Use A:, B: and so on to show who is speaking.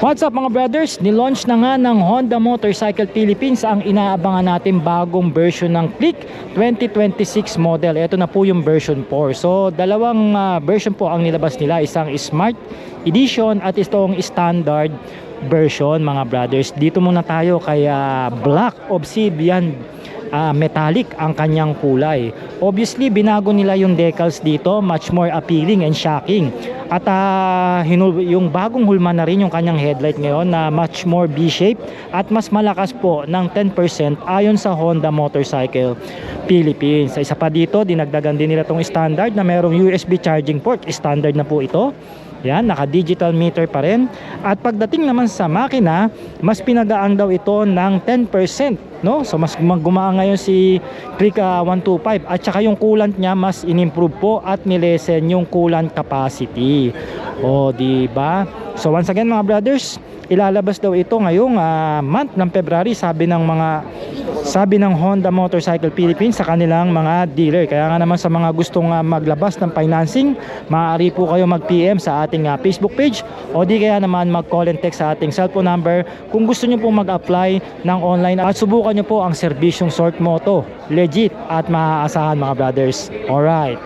A: What's up mga brothers? Nilaunch na nga ng Honda Motorcycle Philippines ang inaabangan natin bagong version ng Click 2026 model. Ito na po yung version 4. So dalawang version po ang nilabas nila. Isang Smart Edition at itong Standard version mga brothers. Dito muna tayo kay Black Obsidian metallic ang kanyang kulay. Obviously binago nila yung decals dito, much more appealing and shocking. At yung bagong hulma na rin yung kanyang headlight ngayon na much more V-shape at mas malakas po ng 10% ayon sa Honda Motorcycle Philippines. Isa pa dito, dinagdagan din nila tong standard na mayroong USB charging port. Standard na po ito. Yan, naka-digital meter pa rin. At pagdating naman sa makina, mas pinagaang daw ito ng 10%, no? So mas gumaan ngayon si Click 125 at saka yung coolant niya mas inimprove po at nilesen yung coolant capacity. O, di ba? So once again mga brothers, ilalabas daw ito ngayong month ng February, sabi ng Honda Motorcycle Philippines sa kanilang mga dealer. Kaya nga naman sa mga gustong maglabas ng financing, maaari po kayo mag-PM sa ating Facebook page o di kaya naman mag-call and text sa ating cellphone number kung gusto nyo pong mag-apply ng online at subukan nyo po ang serbisyong Sort Moto. Legit at maaasahan mga brothers. Alright.